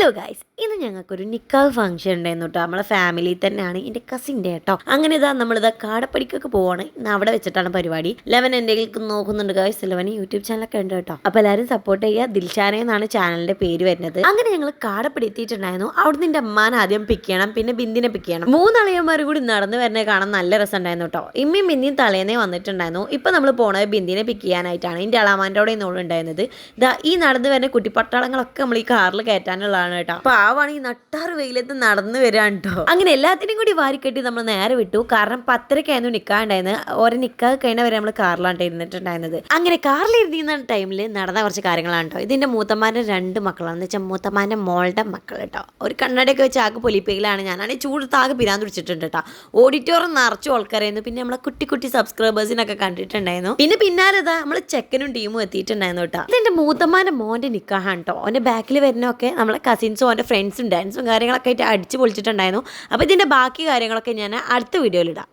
Hello guys, ഇന്ന് ഞങ്ങൾക്കൊരു നിക്കാഹ് ഫംഗ്ഷൻ ഉണ്ടായിരുന്നു കേട്ടോ. നമ്മളെ ഫാമിലി തന്നെയാണ്, എൻ്റെ കസിൻ്റെ കേട്ടോ. അങ്ങനെ നമ്മളിതാ കാടപ്പടിക്കൊക്കെ പോവാണ്. ഇന്ന് അവിടെ വെച്ചിട്ടാണ് പരിപാടി. ലെവൻ എൻ്റെ നോക്കുന്നുണ്ട് ഗൈസ്. ലെവൻ യൂട്യൂബ് ചാനലൊക്കെ ഉണ്ട് കേട്ടോ. അപ്പോൾ എല്ലാവരും സപ്പോർട്ട് ചെയ്യുക. ദിൽഷാന എന്നാണ് ചാനലിൻ്റെ പേര് വരുന്നത്. അങ്ങനെ ഞങ്ങൾ കാടപ്പടി എത്തിയിട്ടുണ്ടായിരുന്നു. അവിടുന്ന് എൻ്റെ അമ്മാനെ ആദ്യം പിക്ക് ചെയ്യണം, പിന്നെ ബിന്ദിനെ പിക്ക് ചെയ്യണം. 3 അളിയന്മാർ കൂടി നടന്നു വരുന്നത് കാണാൻ നല്ല രസം ഉണ്ടായിരുന്നു കേട്ടോ. ഇമ്മയും ബിന്ദിയും തലേന്നേ വന്നിട്ടുണ്ടായിരുന്നു. ഇപ്പം നമ്മൾ പോണത് ബിന്ദിനെ പിക്ക് ചെയ്യാനായിട്ടാണ്. എൻ്റെ അളാമാൻ്റെ അവിടെ നിന്നോട് ഉണ്ടായിരുന്നത്. ഈ നടന്നു വരുന്ന കുട്ടിപ്പട്ടാളങ്ങളൊക്കെ നമ്മൾ ഈ കാറിൽ കയറ്റാനുള്ളതാണ് കേട്ടോ. പാവാണ് ഈ നട്ടാറ് വെയിലത്ത് നടന്നു വരാൻ കേട്ടോ. അങ്ങനെ എല്ലാത്തിനും കൂടി വാരിക്കെട്ടി നമ്മൾ നേരെ വിട്ടു. കാരണം 10:30 നിക്കാഹ് ഉണ്ടായിരുന്നു. ഓരോ നിക്കാഹ് കഴിഞ്ഞ വരെ നമ്മൾ കാറിലാണ് ഇരുന്നിട്ടുണ്ടായിരുന്നത്. അങ്ങനെ കാറിൽ ഇരുന്ന ടൈമിൽ നടന്ന കുറച്ച് കാര്യങ്ങളാണ് കേട്ടോ. ഇതിന്റെ മൂത്തമാരുടെ 2 മക്കളാണ്. എന്ന് വെച്ചാൽ മൂത്തമാന്റെ മോളുടെ മക്കൾ കേട്ടോ. ഒരു കണ്ണടയൊക്കെ വെച്ച് ആകെ പൊലിപ്പയിലാണ്. ഞാനാണെങ്കിൽ ചൂടത്താകെ പിരാന്ത് പിടിച്ചിട്ടുണ്ട് കേട്ടോ. ഓഡിറ്റോറിയം നിറച്ചു ആൾക്കാരായിരുന്നു. പിന്നെ നമ്മളെ കുട്ടി കുട്ടി സബ്സ്ക്രൈബേഴ്സിനൊക്കെ കണ്ടിട്ടുണ്ടായിരുന്നു. പിന്നെ നമ്മൾ ചെക്കനും ടീമും എത്തിയിട്ടുണ്ടായിരുന്നു കേട്ടോ. ഇതെന്റെ മൂത്തമാന്റെ മോന്റെ നിക്കാഹാണ് കേട്ടോ. അവന്റെ ബാക്കിൽ വരുന്നൊക്കെ നമ്മളെ കസിൻസും അവൻ്റെ ഫ്രണ്ട്സും ഡാൻസും കാര്യങ്ങളൊക്കെ ആയിട്ട് അടിച്ച് പൊളിച്ചിട്ടുണ്ടായിരുന്നു. അപ്പോൾ ഇതിൻ്റെ ബാക്കി കാര്യങ്ങളൊക്കെ ഞാൻ അടുത്ത വീഡിയോയിൽ ഇടാം.